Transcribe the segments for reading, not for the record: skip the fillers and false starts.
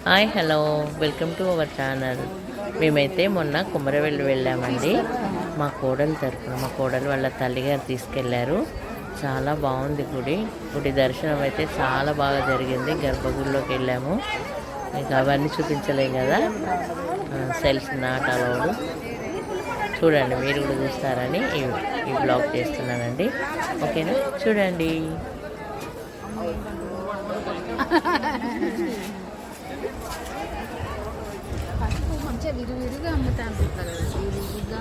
Hi hello welcome to our channel. మేమైతే మొన్న కుమరవెల్లి వెళ్ళామండి. మా కోడలు వాళ్ళ తల్లిగారు తీసుకెళ్లారు. చాలా బాగుంది గుడి దర్శనం అయితే చాలా బాగా జరిగింది. గర్భగుడిలోకి వెళ్ళాము. ఇంకా అవన్నీ చూపించలేం కదా, సెల్స్ నాట్ అలౌడ్. చూడండి, మీరు కూడా చూస్తారని ఈ బ్లాగ్ చేస్తున్నానండి. ఓకేనా, చూడండి. మంచిగా విరివిరిగా అమ్ముతా అనిపిస్తారు కదా, విరివిరిగా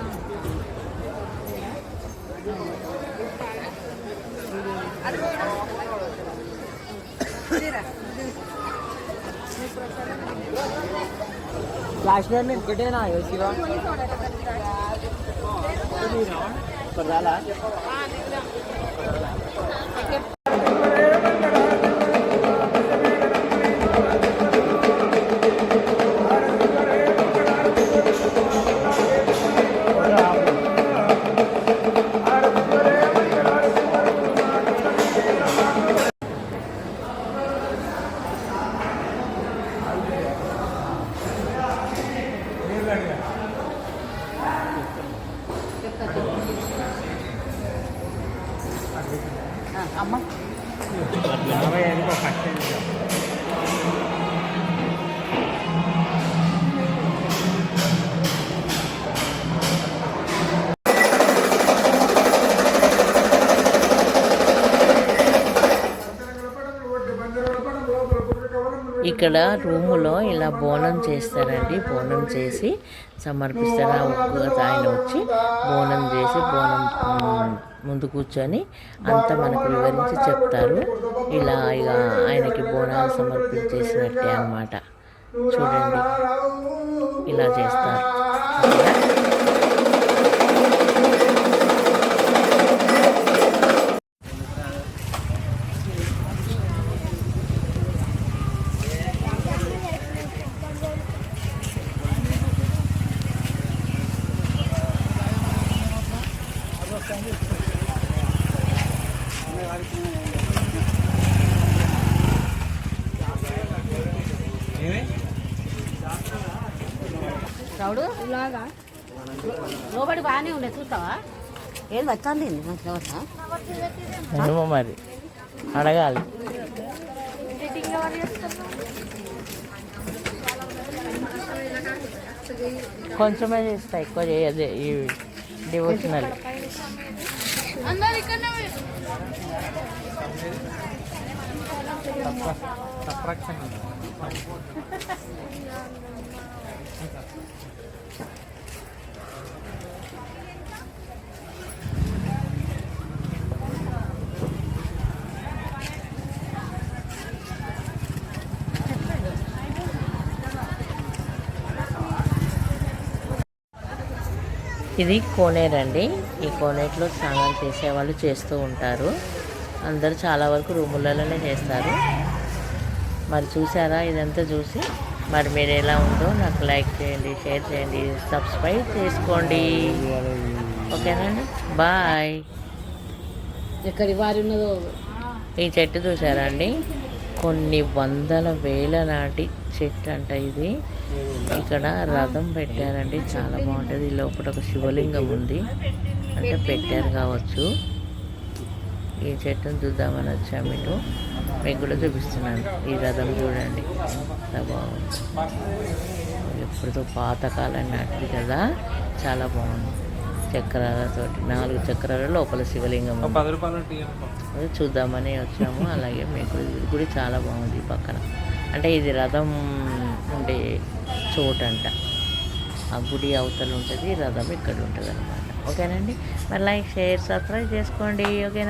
ఫ్లాష్ బ్యాగ్ ఒక్కటేనా శివ పర్వాలా? అమ్మ ఇక్కడ రూములో ఇలా బోనం చేస్తారండి. బోనం చేసి సమర్పిస్తారు. ఆయన వచ్చి బోనం చేసి బోనం ముందు కూర్చొని అంతా మనకు వివరించి చెప్తారు. ఇలా ఇక ఆయనకి బోనాలు సమర్పించేసినట్టే అన్నమాట. చూడండి, ఇలా చేస్తారు. రౌడు ఇలాగా లోబడి బాగానే ఉండే, చూస్తావా? ఏది వచ్చింది ఏమో మరి అడగాలి. కొంచెమే చేస్తా, ఎక్కువ చేయదే ఈ డివోషనల్. ఇది కోనేరండి. ఈ కోనేరులో స్నానాలు చేసేవాళ్ళు చేస్తూ ఉంటారు. అందరూ చాలా వరకు రూములలోనే చేస్తారు. మరి చూసారా? ఇదంతా చూసి మరి మీరు ఎలా ఉందో నాకు లైక్ చేయండి, షేర్ చేయండి, సబ్స్క్రైబ్ చేసుకోండి. ఓకేనండి, బాయ్. ఎక్కడి వారి ఉన్నదో ఈ చెట్టు చూసారా అండి? కొన్ని వందల వేల నాటి చెట్టు అంట ఇది. ఇక్కడ రథం పెట్టారండి, చాలా బాగుంటుంది. లోపల ఒక శివలింగం ఉంది, అంటే పెట్టారు కావచ్చు. ఈ చెట్టును చూద్దామని వచ్చాము. మీకు కూడా చూపిస్తున్నాను. ఈ రథం చూడండి, ఎంత బాగుంది. ఎప్పుడుతో పాతకాలం నాటిది కదా, చాలా బాగుంది. చక్రాలతోటి 4 చక్రాల లోపల శివలింగం అది చూద్దామని వచ్చాము. అలాగే మీకు గుడి చాలా బాగుంది. పక్కన అంటే ఇది రథం ఉండే చోటంట. ఆ గుడి అవతల ఉంటుంది, రథం ఇక్కడ ఉంటుంది అనమాట. ఓకేనండి, మరి లైక్ షేర్ సబ్స్క్రైబ్ చేసుకోండి. ఓకేనా?